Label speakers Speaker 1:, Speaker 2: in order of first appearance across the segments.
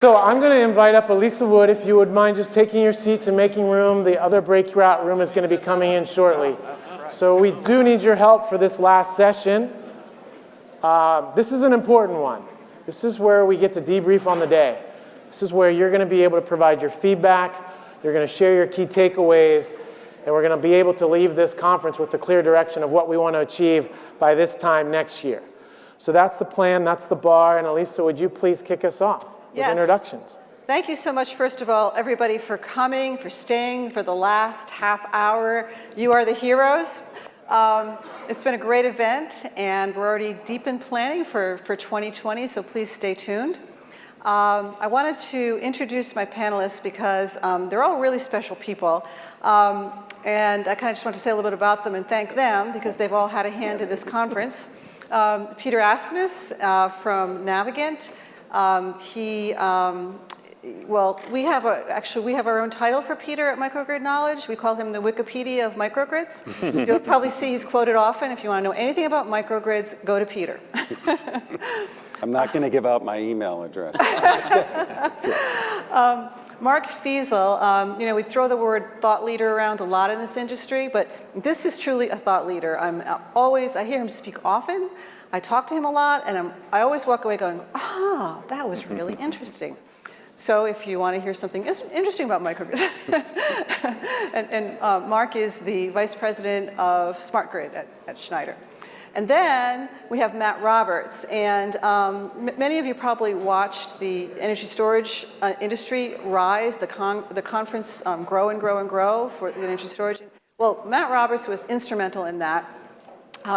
Speaker 1: So I'm going to invite up Elisa Wood, if you would mind just taking your seats and making room. The other breakout room is going to be coming in shortly. So we do need your help for this last session. This is an important one. This is where we get to debrief on the day. This is where you're going to be able to provide your feedback. You're going to share your key takeaways. And we're going to be able to leave this conference with a clear direction of what we want to achieve by this time next year. So that's the plan. That's the bar. And Elisa, would you please kick us off? With introductions.
Speaker 2: Thank you so much, first of all, everybody, for coming, for staying for the last half hour. You are the heroes. It's been a great event, and we're already deep in planning for 2020, so please stay tuned. I wanted to introduce my panelists because they're all really special people. And I kind of just want to say a little bit about them and thank them because they've all had a hand in this conference. Peter Asmus from Navigant. We have our own title for Peter at Microgrid Knowledge. We call him the Wikipedia of microgrids. You'll probably see he's quoted often. If you want to know anything about microgrids, go to Peter.
Speaker 3: I'm not going to give out my email address.
Speaker 2: Mark Feasel, we throw the word thought leader around a lot in this industry, but this is truly a thought leader. I hear him speak often. I talk to him a lot, and I always walk away going, that was really interesting. So if you want to hear something interesting about microgrids. and Mark is the vice president of Smart Grid at Schneider. And then we have Matt Roberts, and many of you probably watched the energy storage industry rise, the conference grow and grow and grow for the energy storage. Well, Matt Roberts was instrumental in that.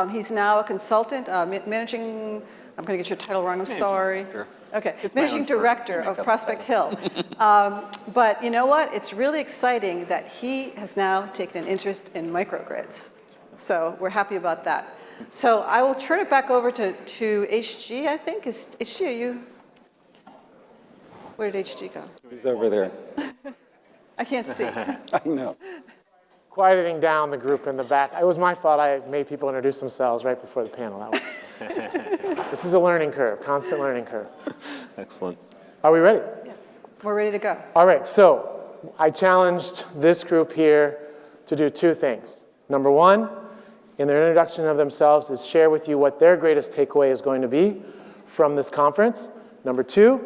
Speaker 2: He's now a consultant, managing, I'm going to get your title wrong, I'm sorry. Okay, managing director of Prospect Hill. But you know what? It's really exciting that he has now taken an interest in microgrids. So we're happy about that. So I will turn it back over to HG, I think. Is HG, are you? Where did HG go?
Speaker 3: He's over there.
Speaker 2: I can't see.
Speaker 3: I know.
Speaker 1: Quieting down the group in the back. It was my fault. I made people introduce themselves right before the panel. This is a learning curve, constant learning curve.
Speaker 4: Excellent.
Speaker 1: Are we ready?
Speaker 2: Yeah, we're ready to go.
Speaker 1: All right, so I challenged this group here to do two things. Number one, in their introduction of themselves, is share with you what their greatest takeaway is going to be from this conference. Number two,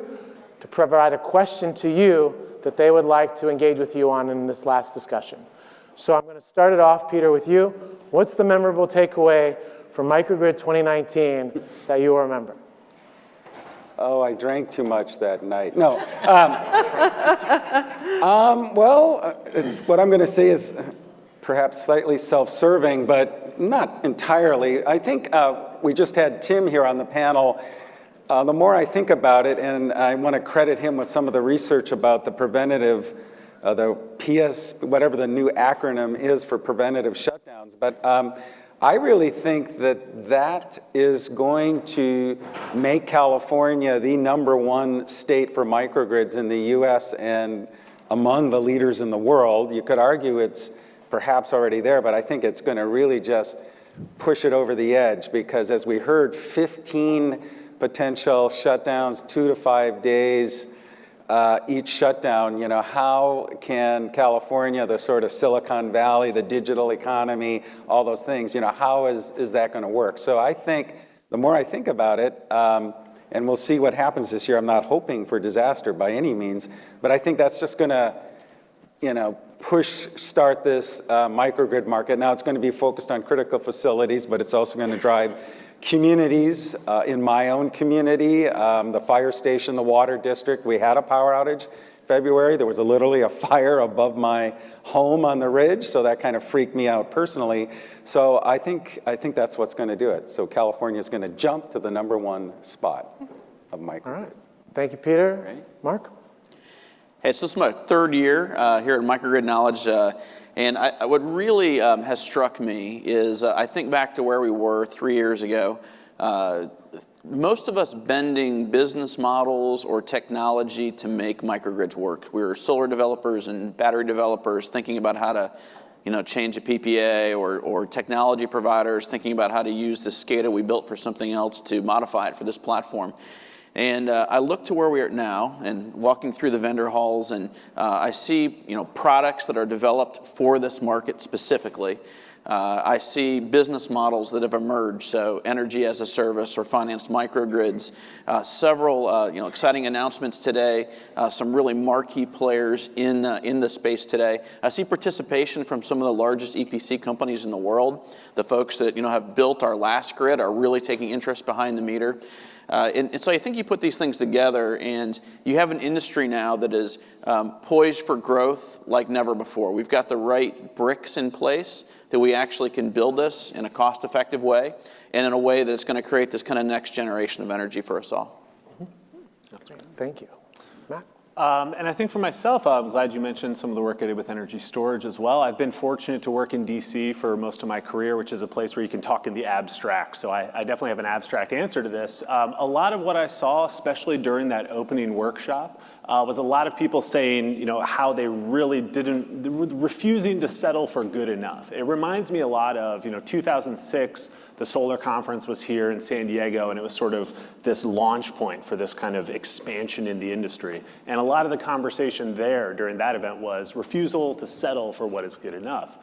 Speaker 1: to provide a question to you that they would like to engage with you on in this last discussion. So I'm going to start it off, Peter, with you. What's the memorable takeaway from Microgrid 2019 that you will remember?
Speaker 3: Oh, I drank too much that night. No. What I'm going to say is perhaps slightly self-serving, but not entirely. I think we just had Tim here on the panel. The more I think about it, and I want to credit him with some of the research about the preventative the PS, whatever the new acronym is for preventative shutdowns. But I really think that is going to make California the #1 state for microgrids in the US and among the leaders in the world. You could argue it's perhaps already there, but I think it's going to really just push it over the edge because as we heard, 15 potential shutdowns, 2 to 5 days, each shutdown. How can California, the sort of Silicon Valley, the digital economy, all those things, how is that going to work? So I think the more I think about it, and we'll see what happens this year, I'm not hoping for disaster by any means, but I think that's just going to, start this microgrid market. Now it's going to be focused on critical facilities, but it's also going to drive communities. In my own community, the fire station, the water district, we had a power outage February. There was literally a fire above my home on the ridge, so that kind of freaked me out personally. So I think that's what's going to do it. So California is going to jump to the #1 spot of microgrids.
Speaker 1: All right. Thank you, Peter. Right. Mark?
Speaker 4: Hey, so this is my third year here at Microgrid Knowledge. And what really has struck me is I think back to where we were 3 years ago. Most of us bending business models or technology to make microgrids work. We were solar developers and battery developers thinking about how to change a PPA or technology providers thinking about how to use the SCADA we built for something else to modify it for this platform. And I look to where we are now and walking through the vendor halls, and I see products that are developed for this market specifically. I see business models that have emerged, so energy as a service or financed microgrids. Several exciting announcements today, some really marquee players in the space today. I see participation from some of the largest EPC companies in the world. The folks that have built our last grid are really taking interest behind the meter. And so I think you put these things together and you have an industry now that is poised for growth like never before. We've got the right bricks in place that we actually can build this in a cost-effective way and in a way that it's going to create this kind of next generation of energy for us all.
Speaker 1: Thank you. Matt?
Speaker 5: And I think for myself, I'm glad you mentioned some of the work I did with energy storage as well. I've been fortunate to work in DC for most of my career, which is a place where you can talk in the abstract. So I definitely have an abstract answer to this. A lot of what I saw, especially during that opening workshop, was a lot of people saying, how they really refusing to settle for good enough. It reminds me a lot of, 2006, the solar conference was here in San Diego, and it was sort of this launch point for this kind of expansion in the industry. And a lot of the conversation there during that event was refusal to settle for what is good enough.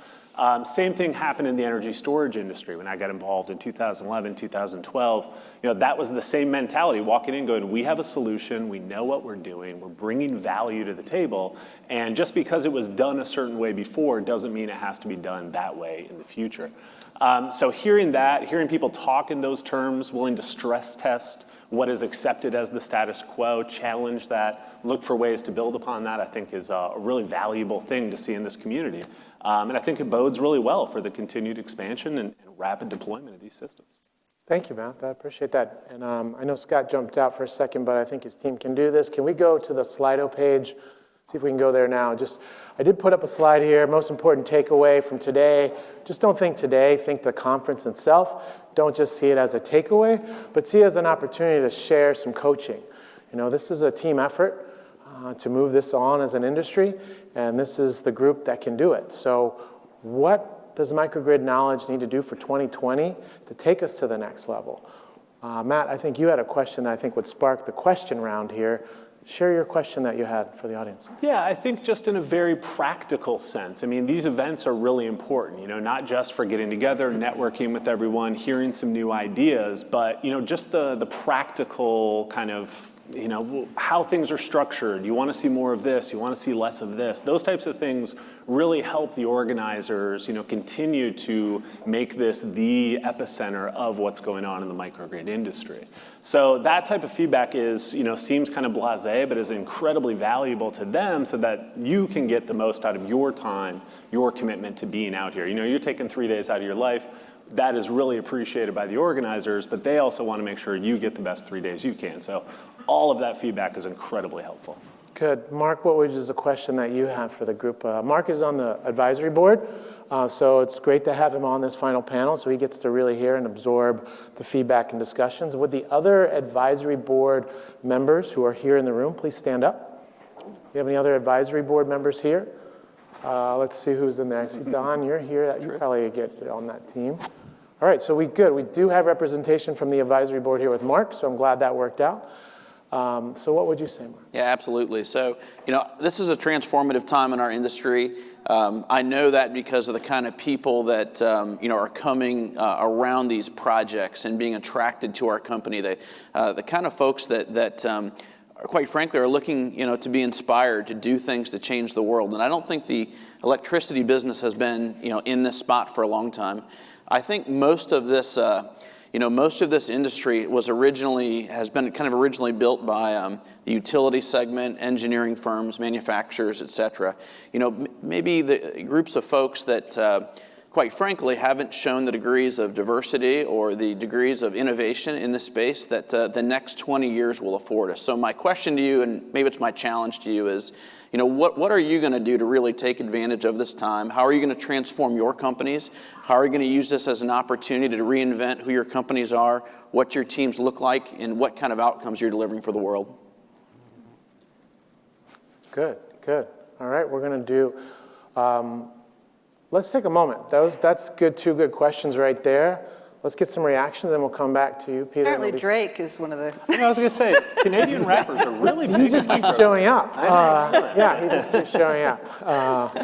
Speaker 5: Same thing happened in the energy storage industry when I got involved in 2011, 2012. That was the same mentality, walking in going, we have a solution, we know what we're doing, we're bringing value to the table, and just because it was done a certain way before doesn't mean it has to be done that way in the future. So hearing people talk in those terms, willing to stress test what is accepted as the status quo, challenge that, look for ways to build upon that, I think is a really valuable thing to see in this community. And I think it bodes really well for the continued expansion and rapid deployment of these systems.
Speaker 1: Thank you, Matt. I appreciate that. And I know Scott jumped out for a second, but I think his team can do this. Can we go to the Slido page? See if we can go there now. I did put up a slide here. Most important takeaway from today. Just don't think today, think the conference itself. Don't just see it as a takeaway, but see it as an opportunity to share some coaching. This is a team effort to move this on as an industry, and this is the group that can do it. So what does Microgrid Knowledge need to do for 2020 to take us to the next level? Matt, I think you had a question that I think would spark the question round here. Share your question that you had for the audience.
Speaker 5: Yeah, I think just in a very practical sense. I mean, these events are really important, not just for getting together, networking with everyone, hearing some new ideas, but, just the practical kind of, how things are structured. You want to see more of this, you want to see less of this. Those types of things really help the organizers, continue to make this the epicenter of what's going on in the microgrid industry. So that type of feedback seems kind of blasé, but is incredibly valuable to them so that you can get the most out of your time, your commitment to being out here. You're taking 3 days out of your life. That is really appreciated by the organizers, but they also want to make sure you get the best 3 days you can. So all of that feedback is incredibly helpful.
Speaker 1: Good. Mark, what is a question that you have for the group? Mark is on the advisory board, so it's great to have him on this final panel so he gets to really hear and absorb the feedback and discussions. Would the other advisory board members who are here in the room please stand up? Do you have any other advisory board members here? Let's see who's in there. I see Don, you're here. You probably get on that team. All right, so we do have representation from the advisory board here with Mark, so I'm glad that worked out. So what would you say, Mark?
Speaker 4: Yeah, absolutely. So, this is a transformative time in our industry. I know that because of the kind of people that, are coming around these projects and being attracted to our company. The kind of folks that quite frankly, are looking, to be inspired to do things to change the world. And I don't think the electricity business has been, in this spot for a long time. I think most of this industry has been kind of originally built by the utility segment, engineering firms, manufacturers, et cetera. Maybe the groups of folks that, quite frankly, haven't shown the degrees of diversity or the degrees of innovation in this space that the next 20 years will afford us. So my question to you, and maybe it's my challenge to you, is, what are you going to do to really take advantage of this time? How are you going to transform your companies? How are you going to use this as an opportunity to reinvent who your companies are, what your teams look like, and what kind of outcomes you're delivering for the world?
Speaker 1: Good. All right, we're going to do, let's take a moment. That's good, two good questions right there. Let's get some reactions, then we'll come back to you, Peter.
Speaker 2: Apparently
Speaker 1: It'll be-
Speaker 2: Drake is one of the,
Speaker 5: I was going to say, Canadian rappers are really big
Speaker 1: He just
Speaker 5: in
Speaker 1: keeps
Speaker 5: micro.
Speaker 1: showing up. Yeah, he just keeps showing up.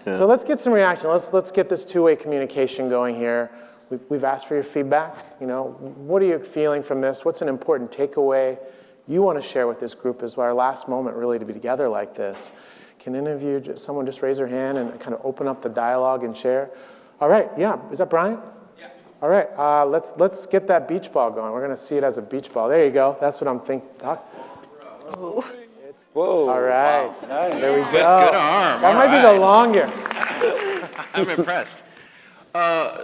Speaker 1: So let's get some reaction. Let's get this two-way communication going here. We've asked for your feedback. What are you feeling from this? What's an important takeaway you want to share with this group as our last moment really to be together like this? Can any of you, someone just raise their hand and kind of open up the dialogue and share? All right, yeah, is that Brian? Yeah. All right, let's get that beach ball going. We're going to see it as a beach ball. There you go. That's what I'm thinking.
Speaker 3: Whoa.
Speaker 1: All right, there we go.
Speaker 6: Good arm.
Speaker 1: That might be the longest.
Speaker 6: I'm impressed.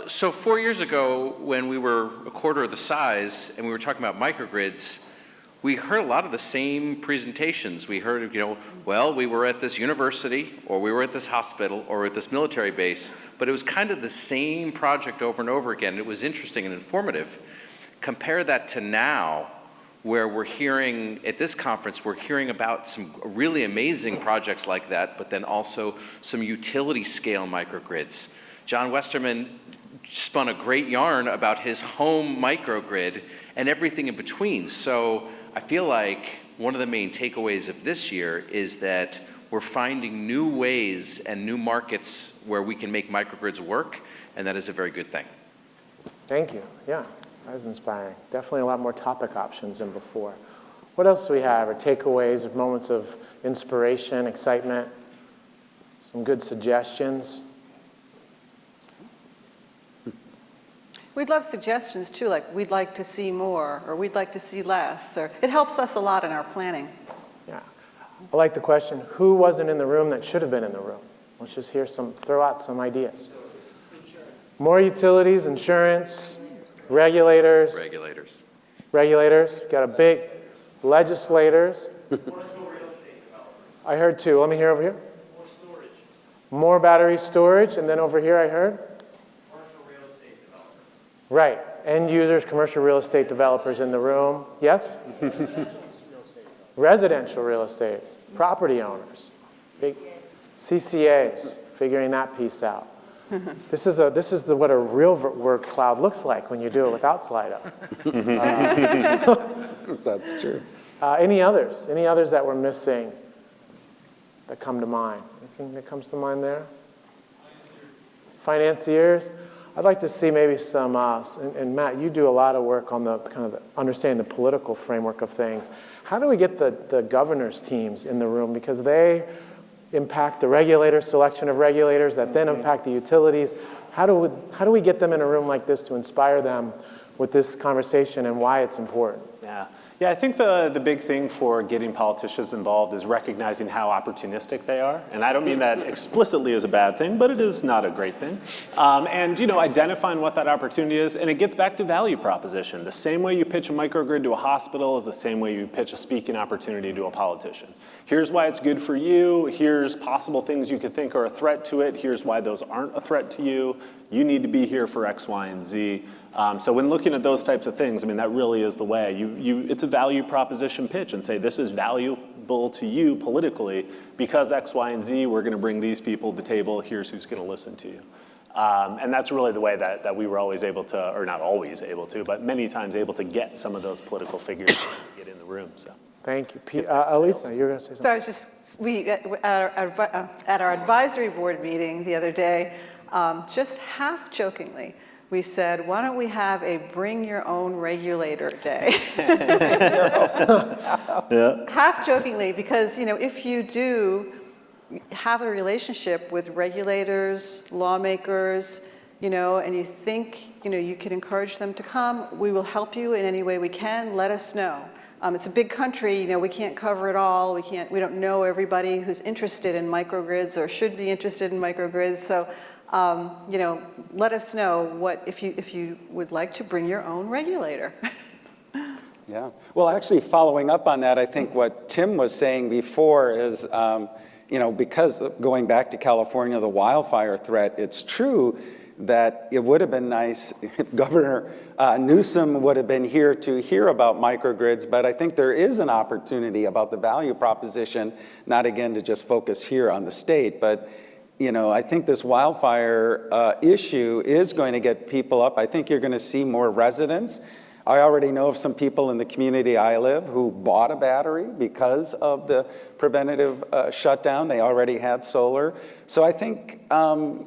Speaker 6: So 4 years ago, when we were a quarter of the size and we were talking about microgrids, we heard a lot of the same presentations. We heard, well, we were at this university, or we were at this hospital, or at this military base, but it was kind of the same project over and over again. It was interesting and informative. Compare that to now, where we're hearing, at this conference, we're hearing about some really amazing projects like that, but then also some utility scale microgrids. John Westerman spun a great yarn about his home microgrid and everything in between. So I feel like one of the main takeaways of this year is that we're finding new ways and new markets where we can make microgrids work, and that is a very good thing.
Speaker 1: Thank you. Yeah, that is inspiring. Definitely a lot more topic options than before. What else do we have? Or takeaways, or moments of inspiration, excitement, some good suggestions?
Speaker 2: we'd love suggestions too, like we'd like to see more, or we'd like to see less, or it helps us a lot in our planning.
Speaker 1: Yeah. I like the question, who wasn't in the room that should have been in the room? Let's just throw out some ideas. More utilities, insurance, regulators. Regulators, got a big, legislators. I heard two. Let me hear over here.
Speaker 7: More storage.
Speaker 1: More battery storage, and then over here I heard?
Speaker 7: Commercial real estate developers.
Speaker 1: Right, end users, commercial real estate developers in the room. Yes? Residential real estate, property owners, big CCAs, figuring that piece out. This is what a real work cloud looks like when you do it without Slido.
Speaker 3: That's true.
Speaker 1: Any others? Any others that we're missing that come to mind? Anything that comes to mind there? Financiers. I'd like to see maybe some, and Matt, you do a lot of work on the kind of understanding the political framework of things. How do we get the governors' teams in the room? Because they impact the regulators, selection of regulators that then impact the utilities. How do we get them in a room like this to inspire them with this conversation and why it's important?
Speaker 5: Yeah, I think the big thing for getting politicians involved is recognizing how opportunistic they are. And I don't mean that explicitly as a bad thing, but it is not a great thing. And identifying what that opportunity is, and it gets back to value proposition. The same way you pitch a microgrid to a hospital is the same way you pitch a speaking opportunity to a politician. Here's why it's good for you. Here's possible things you could think are a threat to it. Here's why those aren't a threat to you. You need to be here for X, Y, and Z. So when looking at those types of things, I mean, that really is the way. It's a value proposition pitch and say, this is valuable to you politically because X, Y, and Z, we're going to bring these people to the table. Here's who's going to listen to you. And that's really the way that we were always able to, or not always able to, but many times able to get some of those political figures to get in the room. So.
Speaker 1: Thank you. Elisa, you were going to say
Speaker 2: So I
Speaker 1: something.
Speaker 2: was at our advisory board meeting the other day, just half jokingly, we said, why don't we have a bring your own regulator day?
Speaker 5: Yeah.
Speaker 2: Half jokingly, because if you do have a relationship with regulators, lawmakers, and you think you can encourage them to come, we will help you in any way we can. Let us know. It's a big country. We can't cover it all. We don't know everybody who's interested in microgrids or should be interested in microgrids. So. Let us know if you would like to bring your own regulator.
Speaker 3: Yeah. Well, actually, following up on that, I think what Tim was saying before is, because going back to California, the wildfire threat, it's true that it would have been nice if Governor Newsom would have been here to hear about microgrids, but I think there is an opportunity about the value proposition, not again to just focus here on the state, but I think this wildfire issue is going to get people up. I think you're going to see more residents. I already know of some people in the community I live who bought a battery because of the preventative shutdown. They already had solar. So I think, and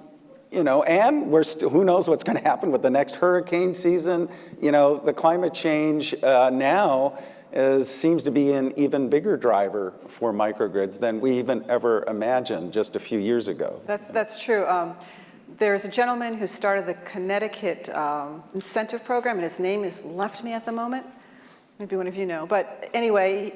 Speaker 3: who knows what's going to happen with the next hurricane season. The climate change now seems to be an even bigger driver for microgrids than we even ever imagined just a few years ago.
Speaker 2: That's true. There's a gentleman who started the Connecticut incentive program, and his name has left me at the moment. Maybe one of you know. But anyway,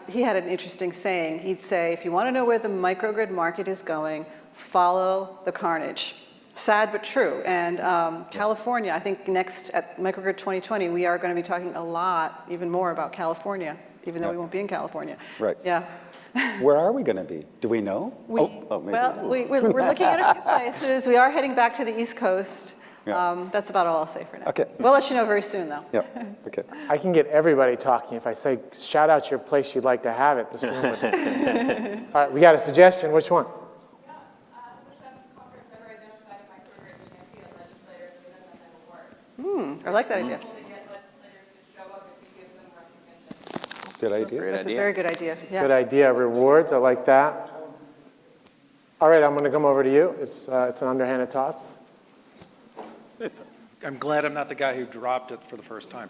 Speaker 2: he had an interesting saying. He'd say, if you want to know where the microgrid market is going, follow the carnage. Sad but true. And California, I think next at Microgrid 2020, we are going to be talking a lot, even more about California, even though we won't be in California.
Speaker 3: Right.
Speaker 2: Yeah.
Speaker 3: Where are we going to be? Do we know? Maybe.
Speaker 2: Well, we're looking at a few places. We are heading back to the East Coast.
Speaker 3: Yeah.
Speaker 2: That's about all I'll say for now.
Speaker 3: Okay.
Speaker 2: We'll let you know very soon, though.
Speaker 3: Yeah, okay.
Speaker 1: I can get everybody talking if I say, shout out your place you'd like to have it. This room would- All right, we got a suggestion. Which one?
Speaker 2: I like that idea.
Speaker 3: Good idea.
Speaker 4: Great
Speaker 2: That's a
Speaker 4: idea.
Speaker 2: very good idea. Yeah.
Speaker 1: Good idea. Rewards. I like that. All right, I'm going to come over to you. It's an underhanded toss.
Speaker 7: I'm glad I'm not the guy who dropped it for the first time.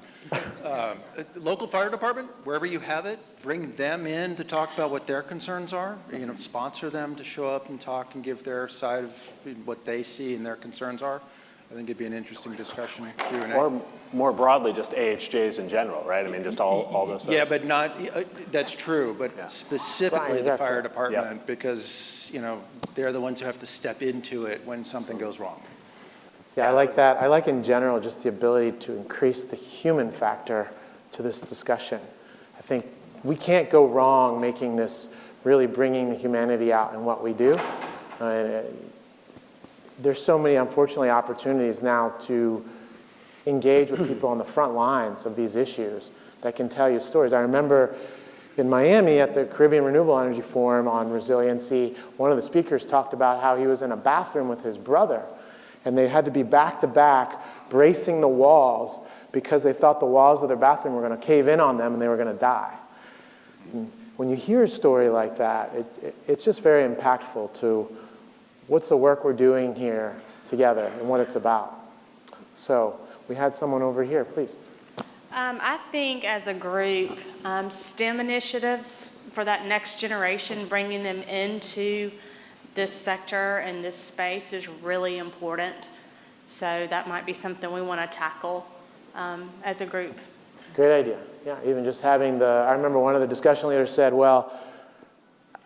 Speaker 7: Local fire department, wherever you have it, bring them in to talk about what their concerns are. Sponsor them to show up and talk and give their side of what they see and their concerns are. I think it'd be an interesting discussion, Q&A.
Speaker 5: Or more broadly, just AHJs in general, right? I mean, just all those folks.
Speaker 7: Yeah, but not, that's true, but
Speaker 5: Yeah.
Speaker 7: specifically
Speaker 1: Brian,
Speaker 7: the
Speaker 1: that's
Speaker 7: fire
Speaker 1: right.
Speaker 7: department, because, they're the ones who have to step into it when something goes wrong.
Speaker 1: Yeah, I like that. I like in general just the ability to increase the human factor to this discussion. I think we can't go wrong making this really bringing the humanity out in what we do. There's so many, unfortunately, opportunities now to engage with people on the front lines of these issues that can tell you stories. I remember in Miami at the Caribbean Renewable Energy Forum on resiliency, one of the speakers talked about how he was in a bathroom with his brother, and they had to be back to back bracing the walls because they thought the walls of their bathroom were going to cave in on them and they were going to die. And when you hear a story like that, it's just very impactful to what's the work we're doing here together and what it's about. So we had someone over here, please.
Speaker 8: I think as a group, STEM initiatives for that next generation, bringing them into this sector and this space is really important. So that might be something we want to tackle as a group.
Speaker 1: Great idea. Yeah, even just having I remember one of the discussion leaders said, well,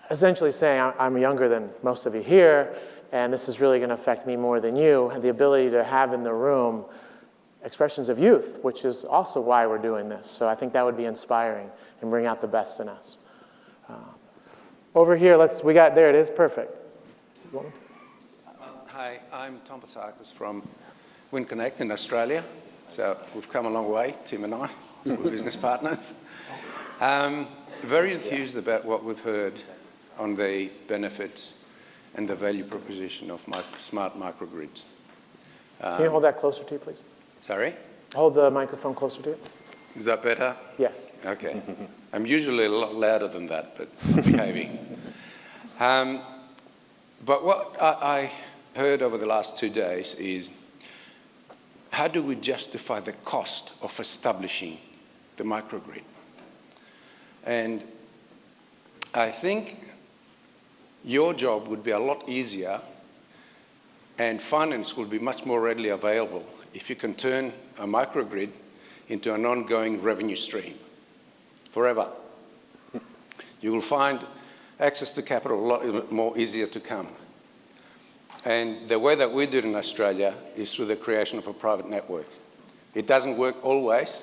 Speaker 1: essentially saying I'm younger than most of you here, and this is really going to affect me more than you, and the ability to have in the room expressions of youth, which is also why we're doing this. So I think that would be inspiring and bring out the best in us. Over here, there it is, perfect.
Speaker 9: Hi, I'm Tom Pasakis from WindConnect in Australia. So we've come a long way, Tim and I, we're business partners. Very enthused about what we've heard on the benefits and the value proposition of smart microgrids.
Speaker 1: Can you hold that closer to you, please?
Speaker 9: Sorry?
Speaker 1: Hold the microphone closer to you.
Speaker 9: Is that better?
Speaker 1: Yes.
Speaker 9: Okay. I'm usually a lot louder than that, but I'm behaving. But what I heard over the last 2 days is, how do we justify the cost of establishing the microgrid? And I think your job would be a lot easier and finance will be much more readily available if you can turn a microgrid into an ongoing revenue stream forever. You will find access to capital a lot more easier to come. And the way that we do it in Australia is through the creation of a private network. It doesn't work always,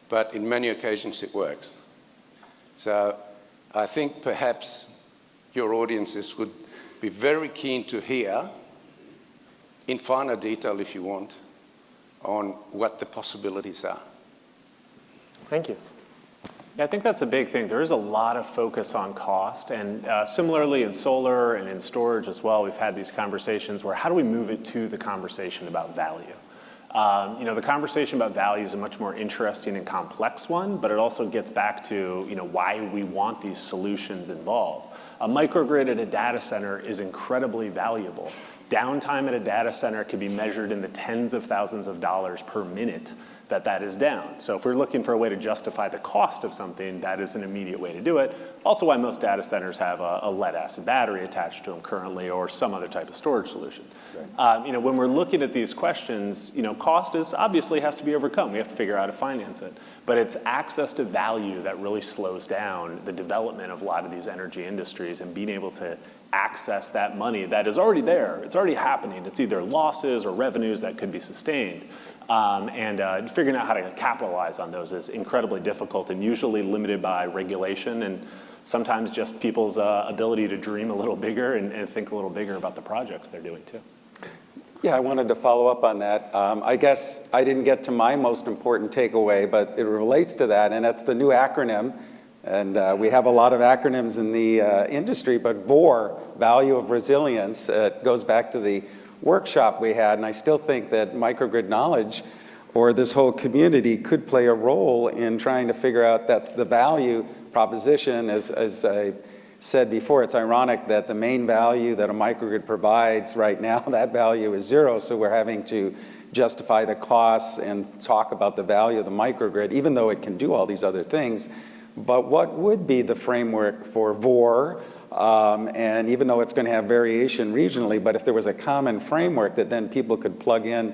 Speaker 9: but in many occasions it works. So I think perhaps your audiences would be very keen to hear, in finer detail if you want, on what the possibilities are.
Speaker 1: Thank you.
Speaker 5: Yeah, I think that's a big thing. There is a lot of focus on cost, and similarly in solar and in storage as well, we've had these conversations where how do we move it to the conversation about value? The conversation about value is a much more interesting and complex one, but it also gets back to, why we want these solutions involved. A microgrid at a data center is incredibly valuable. Downtime at a data center can be measured in the tens of thousands of dollars per minute that is down. So if we're looking for a way to justify the cost of something, that is an immediate way to do it. Also why most data centers have a lead acid battery attached to them currently, or some other type of storage solution. Right. When we're looking at these questions, cost obviously has to be overcome. We have to figure out how to finance it. But it's access to value that really slows down the development of a lot of these energy industries, and being able to access that money that is already there. It's already happening. It's either losses or revenues that could be sustained. And figuring out how to capitalize on those is incredibly difficult, and usually limited by regulation, and sometimes just people's ability to dream a little bigger and think a little bigger about the projects they're doing too.
Speaker 3: Yeah, I wanted to follow up on that. I guess I didn't get to my most important takeaway, but it relates to that, and that's the new acronym. And we have a lot of acronyms in the industry, but VOR, Value of Resilience, goes back to the workshop we had, and I still think that Microgrid Knowledge, or this whole community, could play a role in trying to figure out that's the value proposition. As I said before, it's ironic that the main value that a microgrid provides right now, that value is zero, so we're having to justify the costs and talk about the value of the microgrid, even though it can do all these other things. But what would be the framework for VOR? And even though it's going to have variation regionally, but if there was a common framework that then people could plug in,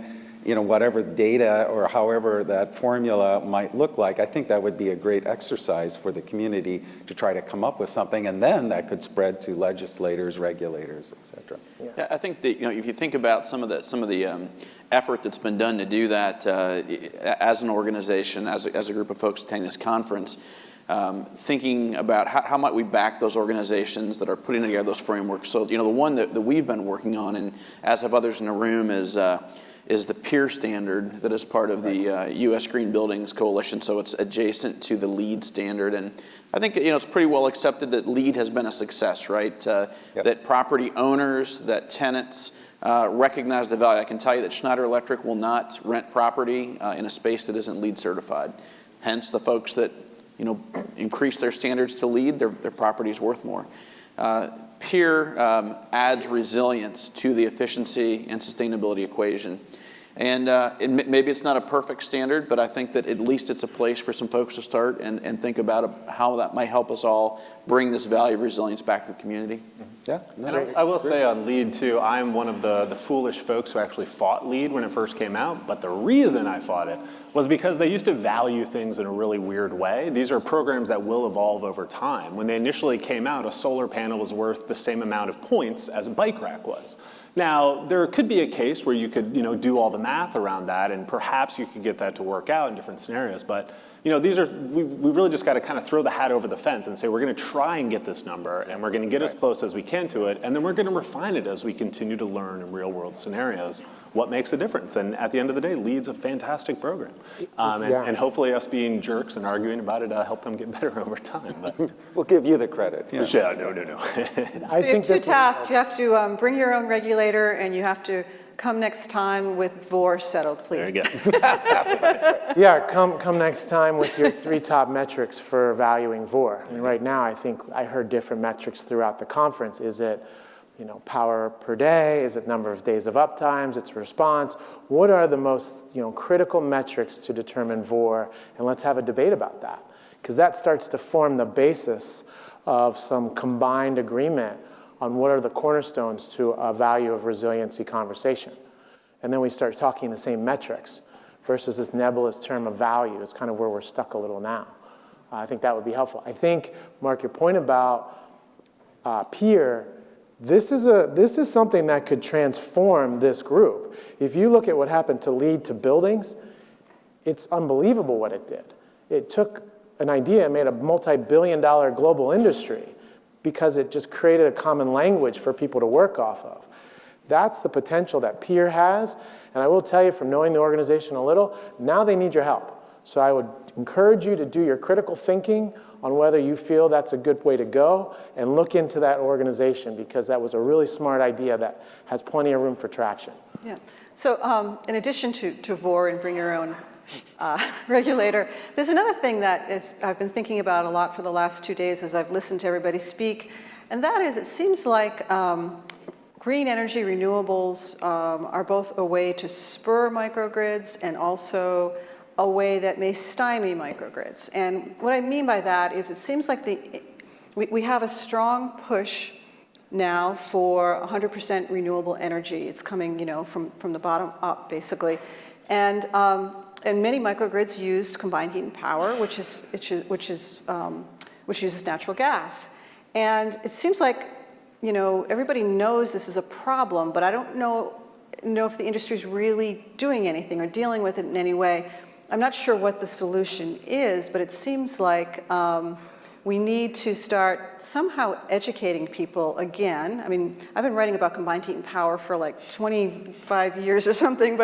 Speaker 3: whatever data or however that formula might look like, I think that would be a great exercise for the community to try to come up with something, and then that could spread to legislators, regulators, et cetera.
Speaker 4: Yeah, I think that if you think about some of the effort that's been done to do that as an organization, as a group of folks attending this conference. Thinking about how might we back those organizations that are putting together those frameworks. So, the one that we've been working on, and as have others in the room, is the PEER standard that is part of the U.S. Green Buildings Coalition. So it's adjacent to the LEED standard. And I think, it's pretty well accepted that LEED has been a success, right? That property owners, that tenants recognize the value. I can tell you that Schneider Electric will not rent property in a space that isn't LEED certified. Hence, the folks that increase their standards to LEED, their property is worth more. PEER adds resilience to the efficiency and sustainability equation. And maybe it's not a perfect standard, but I think that at least it's a place for some folks to start and think about how that might help us all bring this value of resilience back to the community.
Speaker 3: Yeah.
Speaker 5: And I will say on LEED too, I'm one of the foolish folks who actually fought LEED when it first came out, but the reason I fought it was because they used to value things in a really weird way. These are programs that will evolve over time. When they initially came out, a solar panel was worth the same amount of points as a bike rack was. Now, there could be a case where you could, do all the math around that, and perhaps you could get that to work out in different scenarios. But, we really just got to kind of throw the hat over the fence and say we're going to try and get this number, and we're going to get as close as we can to it, and then we're going to refine it as we continue to learn in real-world scenarios what makes a difference. And at the end of the day, LEED's a fantastic program, and hopefully us being jerks and arguing about it help them get better over time. But
Speaker 3: we'll give you the credit. Yeah.
Speaker 5: No.
Speaker 2: You
Speaker 1: I think
Speaker 2: have two
Speaker 1: this.
Speaker 2: tasks. You have to bring your own regulator, and you have to come next time with VOR settled, please.
Speaker 5: There you go.
Speaker 1: Yeah, come next time with your 3 top metrics for valuing VOR. And right now, I think I heard different metrics throughout the conference. Is it, power per day? Is it number of days of uptimes? Its response? What are the most, critical metrics to determine VOR? And let's have a debate about that, because that starts to form the basis of some combined agreement on what are the cornerstones to a value of resiliency conversation. And then we start talking the same metrics versus this nebulous term of value. It's kind of where we're stuck a little now. I think that would be helpful. I think, Mark, your point about PEER, this is something that could transform this group. If you look at what happened to LEED to buildings, it's unbelievable what it did. It took an idea and made a multi-billion-dollar global industry because it just created a common language for people to work off of. That's the potential that PEER has, and I will tell you from knowing the organization a little, now they need your help. So I would encourage you to do your critical thinking on whether you feel that's a good way to go and look into that organization, because that was a really smart idea that has plenty of room for traction.
Speaker 2: Yeah. So in addition to VOR and bring your own regulator, there's another thing that I've been thinking about a lot for the last 2 days as I've listened to everybody speak, and that is it seems like green energy renewables are both a way to spur microgrids and also a way that may stymie microgrids. And what I mean by that is it seems like we have a strong push now for 100% renewable energy. It's coming, from the bottom up, basically. And many microgrids use combined heat and power, which uses natural gas. And it seems like, everybody knows this is a problem, but I don't know if the industry is really doing anything or dealing with it in any way. I'm not sure what the solution is, but it seems like we need to start somehow educating people again. I mean, I've been writing about combined heat and power for like 25 years or something,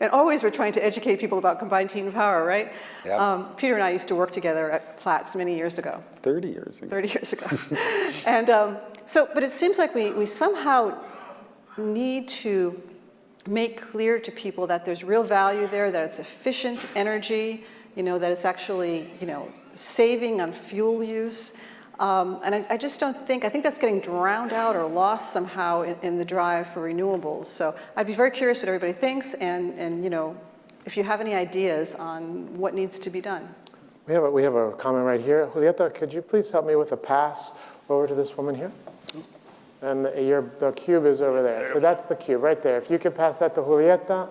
Speaker 2: and always we're trying to educate people about combined heat and power, right?
Speaker 3: Yep.
Speaker 2: Peter and I used to work together at Platts many years ago.
Speaker 3: 30 years ago.
Speaker 2: 30 years ago. And but it seems like we somehow need to make clear to people that there's real value there, that it's efficient energy, that it's actually, saving on fuel use. And I just don't think, I think that's getting drowned out or lost somehow in the drive for renewables. So I'd be very curious what everybody thinks and if you have any ideas on what needs to be done.
Speaker 1: We have a comment right here. Julieta, could you please help me with a pass over to this woman here? And the cube is over there. So that's the cube right there. If you could pass that to Julieta.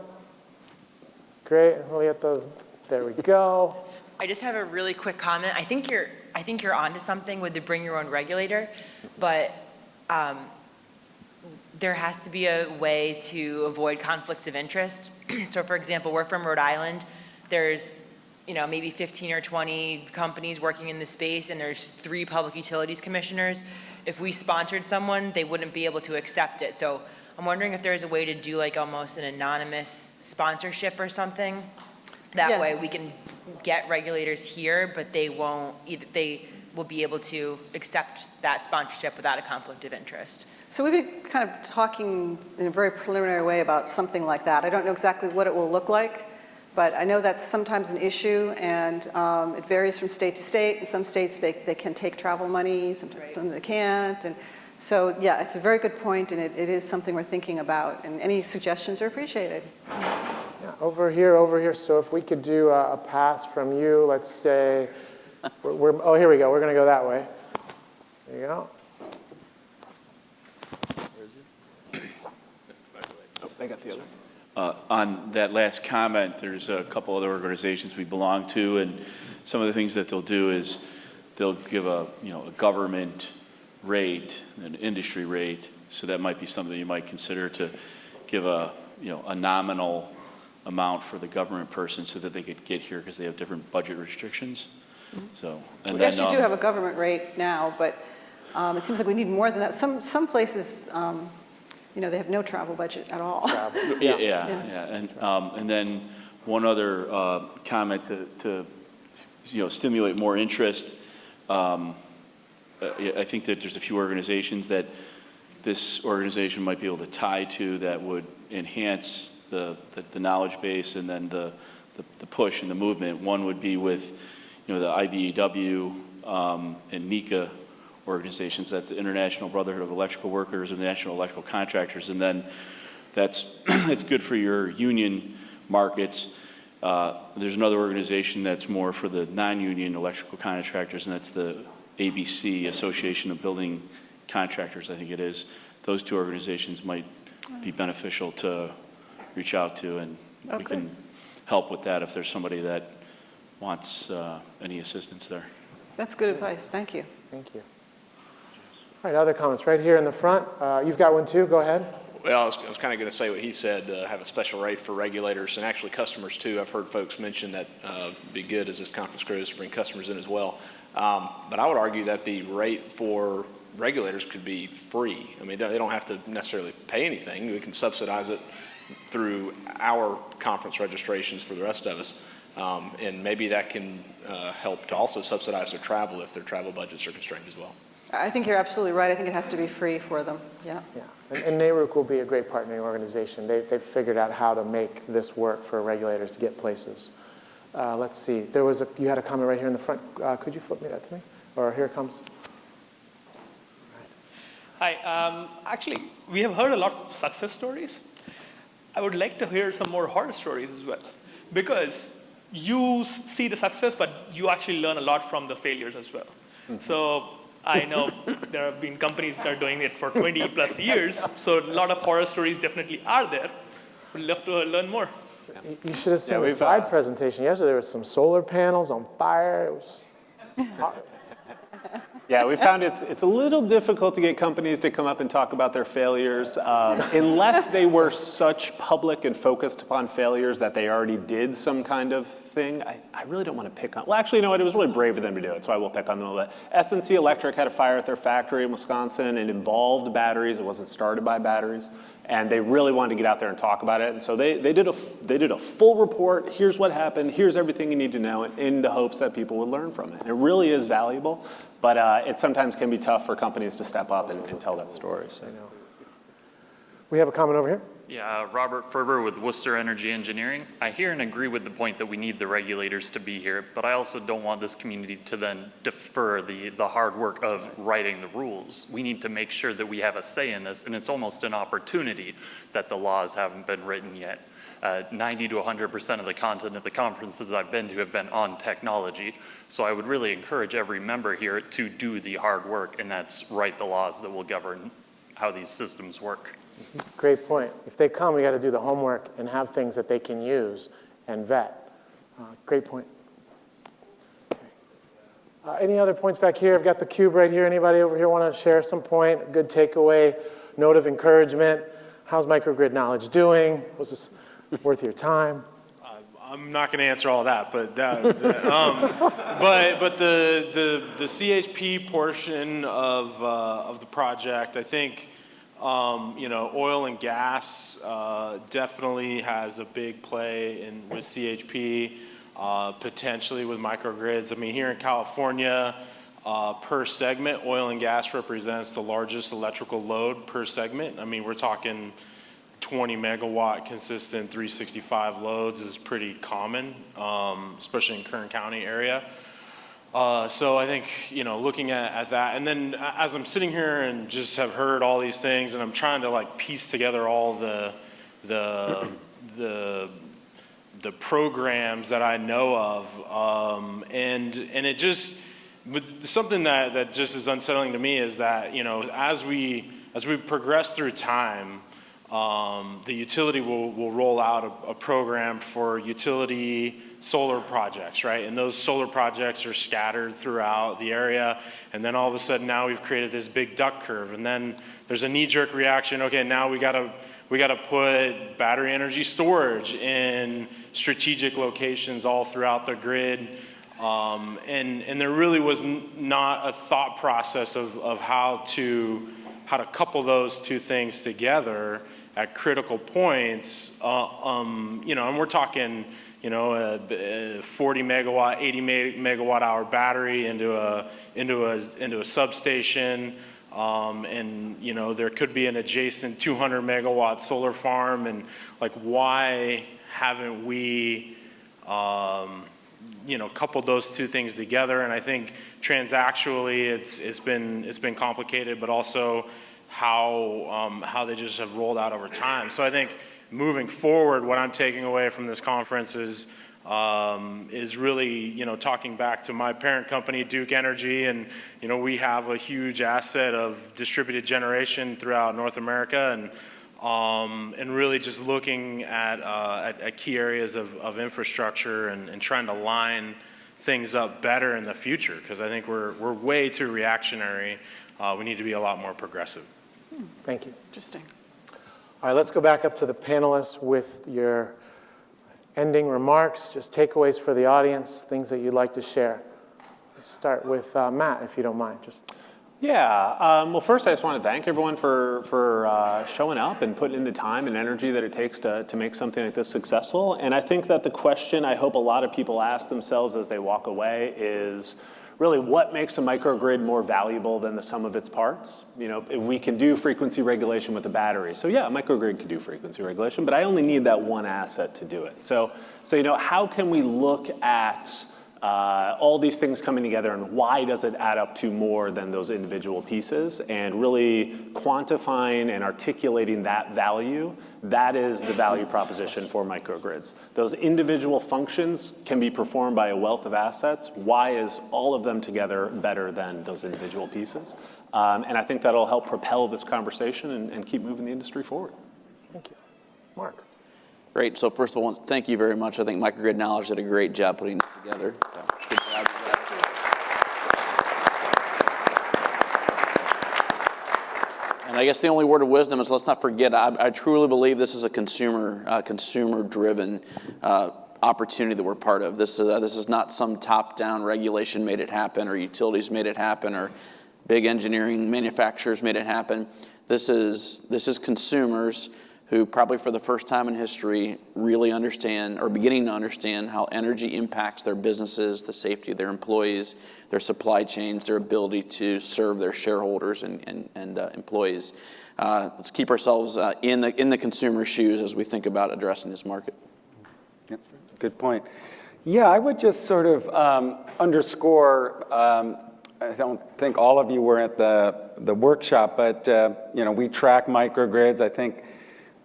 Speaker 1: Great, Julieta, there we go.
Speaker 10: I just have a really quick comment. I think you're onto something with the bring your own regulator, but there has to be a way to avoid conflicts of interest. So for example, we're from Rhode Island. There's maybe 15 or 20 companies working in the space, and there's 3 public utilities commissioners. If we sponsored someone, they wouldn't be able to accept it. So I'm wondering if there's a way to do like almost an anonymous sponsorship or something. That way we can get regulators here, but they will be able to accept that sponsorship without a conflict of interest.
Speaker 2: So we've been kind of talking in a very preliminary way about something like that. I don't know exactly what it will look like, but I know that's sometimes an issue, and it varies from state to state. In some states, they can take travel money, sometimes some they can't. And so, yeah, it's a very good point, and it is something we're thinking about, and any suggestions are appreciated.
Speaker 1: Yeah, over here. So if we could do a pass from you, let's say, oh, here we go. We're going to go that way. There you go.
Speaker 5: I got the other.
Speaker 11: On that last comment, there's a couple other organizations we belong to, and some of the things that they'll do is they'll give a government rate, an industry rate. So that might be something you might consider, to give a nominal amount for the government person so that they could get here, because they have different budget restrictions. So, and
Speaker 2: We actually do have a government rate now, but it seems like we need more than that. Some places, they have no travel budget at all.
Speaker 11: Yeah. And then one other comment to stimulate more interest. I think that there's a few organizations that this organization might be able to tie to that would enhance the knowledge base and then the push and the movement. One would be with the IBEW and NECA organizations. That's the International Brotherhood of Electrical Workers and the National Electrical Contractors, and then that's good for your union markets. There's another organization that's more for the non-union electrical contractors, and that's the ABC, Association of Building Contractors, I think it is. Those 2 organizations might be beneficial to reach out to, and we can help with that if there's somebody that wants any assistance there.
Speaker 2: That's good advice. Thank you.
Speaker 1: Thank you. All right, other comments right here in the front. You've got one too. Go ahead.
Speaker 12: Well, I was kind of going to say what he said, have a special rate for regulators and actually customers too. I've heard folks mention that be good as this conference grows to bring customers in as well. But I would argue that the rate for regulators could be free. I mean, they don't have to necessarily pay anything. We can subsidize it through our conference registrations for the rest of us. And maybe that can help to also subsidize their travel if their travel budgets are constrained as well.
Speaker 2: I think you're absolutely right. I think it has to be free for them, yeah.
Speaker 1: Yeah, and NARUC will be a great partnering organization. They've figured out how to make this work for regulators to get places. Let's see, you had a comment right here in the front. Could you flip me that to me? Or here it comes.
Speaker 13: Hi, actually, we have heard a lot of success stories. I would like to hear some more horror stories as well, because you see the success, but you actually learn a lot from the failures as well. So I know there have been companies that are doing it for 20 plus years, so a lot of horror stories definitely are there. Would love to learn more.
Speaker 1: You should have seen the slide presentation yesterday. There was some solar panels on fire. It was
Speaker 5: Yeah, we found it's a little difficult to get companies to come up and talk about their failures unless they were such public and focused upon failures that they already did some kind of thing. I really don't want to pick on, well, actually, you know what, it was really brave of them to do it, so I will pick on them a little bit. SNC Electric had a fire at their factory in Wisconsin. It involved batteries. It wasn't started by batteries. And they really wanted to get out there and talk about it. And so they did a full report. Here's what happened. Here's everything you need to know, in the hopes that people would learn from it. And it really is valuable, but it sometimes can be tough for companies to step up and tell that story. So.
Speaker 1: We have a comment over here.
Speaker 14: Yeah, Robert Ferber with Worcester Energy Engineering. I hear and agree with the point that we need the regulators to be here, but I also don't want this community to then defer the hard work of writing the rules. We need to make sure that we have a say in this, and it's almost an opportunity that the laws haven't been written yet. 90 to 100% of the content at the conferences I've been to have been on technology, so I would really encourage every member here to do the hard work, and that's write the laws that will govern how these systems work.
Speaker 1: Great point. If they come, we got to do the homework and have things that they can use and vet. Great point. Okay. Any other points back here? I've got the cube right here. Anybody over here want to share some point? A good takeaway, note of encouragement. How's microgrid knowledge doing? Was this worth your time?
Speaker 15: I'm not going to answer all that, but but the CHP portion of the project, I think. Oil and gas definitely has a big play with CHP, potentially with microgrids. I mean, here in California, per segment, oil and gas represents the largest electrical load per segment. I mean, we're talking 20 megawatt consistent 365 loads is pretty common, especially in Kern County area. So I think, looking at that, and then as I'm sitting here and just have heard all these things, and I'm trying to like piece together all the programs that I know of, and it just, something that just is unsettling to me is that, as we progress through time, the utility will roll out a program for utility solar projects, right? And those solar projects are scattered throughout the area. And then all of a sudden now we've created this big duck curve. And then there's a knee-jerk reaction. Okay, now we gotta put battery energy storage in strategic locations all throughout the grid. And there really was not a thought process of how to couple those two things together at critical points. And we're talking, a 40 megawatt, 80 megawatt hour battery into a substation, and there could be an adjacent 200 megawatt solar farm, and like, why haven't we coupled those two things together? And I think transactionally it's been complicated, but also how they just have rolled out over time. So I think moving forward, what I'm taking away from this conference is really, talking back to my parent company, Duke Energy, and, we have a huge asset of distributed generation throughout North America, and really just looking at key areas of infrastructure and trying to line things up better in the future, because I think we're way too reactionary. We need to be a lot more progressive.
Speaker 1: Thank you.
Speaker 2: Interesting.
Speaker 1: All right, let's go back up to the panelists with your ending remarks, just takeaways for the audience, things that you'd like to share. Let's start with Matt, if you don't mind.
Speaker 5: Yeah, well, first I just want to thank everyone for showing up and putting in the time and energy that it takes to make something like this successful. And I think that the question I hope a lot of people ask themselves as they walk away is really what makes a microgrid more valuable than the sum of its parts? You know, we can do frequency regulation with a battery. So yeah, a microgrid can do frequency regulation, but I only need that one asset to do it. So you know, how can we look at all these things coming together and why does it add up to more than those individual pieces, and really quantifying and articulating that value? That is the value proposition for microgrids. Those individual functions can be performed by a wealth of assets. Why is all of them together better than those individual pieces? And I think that'll help propel this conversation and keep moving the industry forward.
Speaker 1: Thank you. Mark.
Speaker 4: Great. So first of all, thank you very much. I think Microgrid Knowledge did a great job putting this together. So, good job. And I guess the only word of wisdom is let's not forget, I truly believe this is a consumer-driven opportunity that we're part of. This is not some top-down regulation made it happen, or utilities made it happen, or big engineering manufacturers made it happen. This is consumers who probably for the first time in history really understand, or beginning to understand, how energy impacts their businesses, the safety of their employees, their supply chains, their ability to serve their shareholders and employees. Let's keep ourselves in the consumer's shoes as we think about addressing this market.
Speaker 3: Yep. Good point. Yeah, I would just sort of underscore, I don't think all of you were at the workshop, but you know, we track microgrids, I think.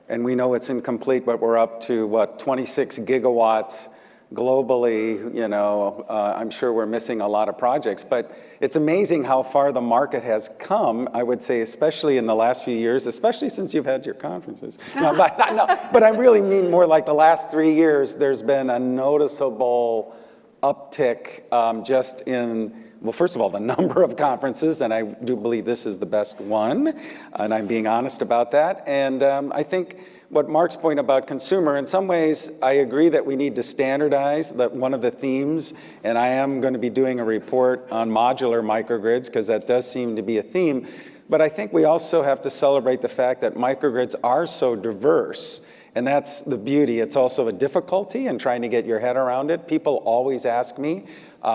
Speaker 3: And we know it's incomplete, but we're up to, 26 gigawatts globally. You know, I'm sure we're missing a lot of projects, but it's amazing how far the market has come, I would say, especially in the last few years, especially since you've had your conferences. But I really mean more like the last 3 years, there's been a noticeable uptick just in, well, first of all, the number of conferences, and I do believe this is the best one, and I'm being honest about that. And I think what Mark's point about consumer, in some ways, I agree that we need to standardize that one of the themes, and I am going to be doing a report on modular microgrids, because that does seem to be a theme. But I think we also have to celebrate the fact that microgrids are so diverse. And that's the beauty. It's also a difficulty in trying to get your head around it. People always ask me,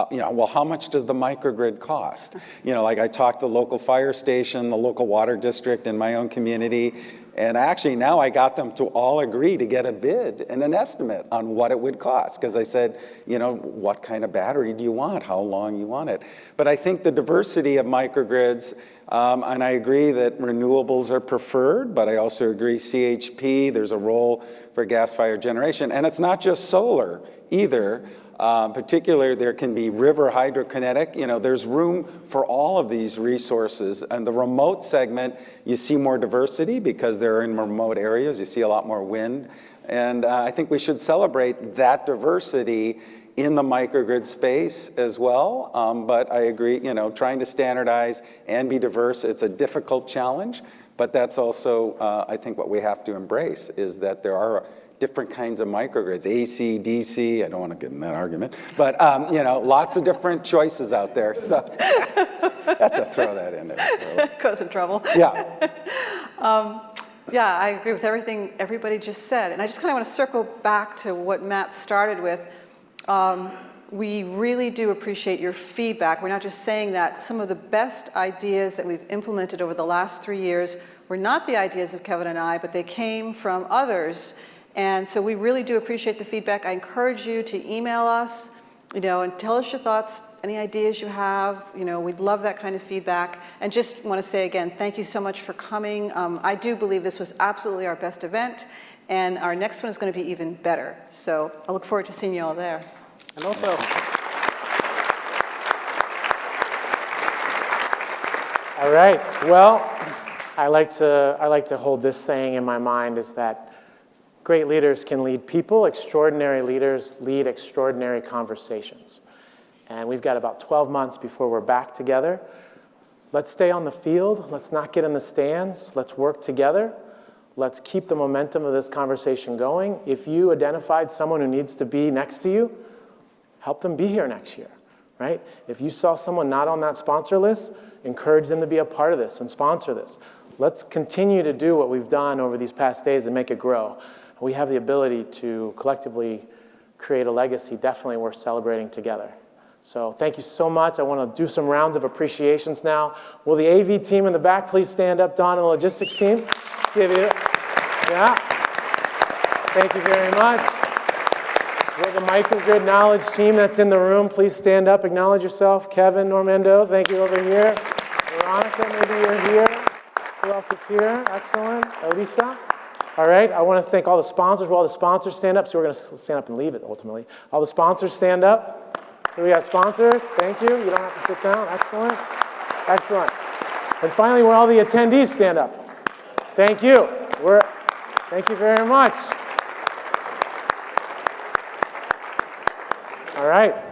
Speaker 3: you know, well, how much does the microgrid cost? You know, like I talked to the local fire station, the local water district in my own community, and actually now I got them to all agree to get a bid and an estimate on what it would cost. Because I said, you know, what kind of battery do you want? How long you want it? But I think the diversity of microgrids, and I agree that renewables are preferred, but I also agree CHP, there's a role for gas-fired generation. And it's not just solar either. Particularly, there can be river hydrokinetic. You know, there's room for all of these resources. And the remote segment, you see more diversity because they're in remote areas. You see a lot more wind. And I think we should celebrate that diversity in the microgrid space as well. But I agree, you know, trying to standardize and be diverse, it's a difficult challenge. But that's also, I think, what we have to embrace is that there are different kinds of microgrids, AC, DC, I don't want to get in that argument, but you know, lots of different choices out there, so I have to throw that in there.
Speaker 2: Cause in trouble.
Speaker 3: Yeah.
Speaker 2: Yeah, I agree with everything everybody just said, and I just kind of want to circle back to what Matt started with. We really do appreciate your feedback. We're not just saying that. Some of the best ideas that we've implemented over the last 3 years were not the ideas of Kevin and I, but they came from others. And so we really do appreciate the feedback. I encourage you to email us, you know, and tell us your thoughts, any ideas you have. You know, we'd love that kind of feedback. And just want to say again, thank you so much for coming. I do believe this was absolutely our best event, and our next one is going to be even better. So I look forward to seeing you all there.
Speaker 1: And also, all right, well, I like to hold this saying in my mind is that great leaders can lead people, extraordinary leaders lead extraordinary conversations. And we've got about 12 months before we're back together. Let's stay on the field. Let's not get in the stands. Let's work together. Let's keep the momentum of this conversation going. If you identified someone who needs to be next to you, help them be here next year, right? If you saw someone not on that sponsor list, encourage them to be a part of this and sponsor this. Let's continue to do what we've done over these past days and make it grow. We have the ability to collectively create a legacy definitely worth celebrating together. So thank you so much. I want to do some rounds of appreciations now. Will the AV team in the back please stand up? Don and the logistics team. Let's give you, yeah. Thank you very much. Will the microgrid knowledge team that's in the room please stand up, acknowledge yourself. Kevin, Normando, thank you over here. Veronica, maybe you're here. Who else is here? Excellent. Elisa. All right, I want to thank all the sponsors. Will all the sponsors stand up? So we're going to stand up and leave it ultimately. All the sponsors stand up. Here we got sponsors. Thank you. You don't have to sit down. Excellent. Excellent. And finally, will all the attendees stand up? Thank you. Thank you very much. All right.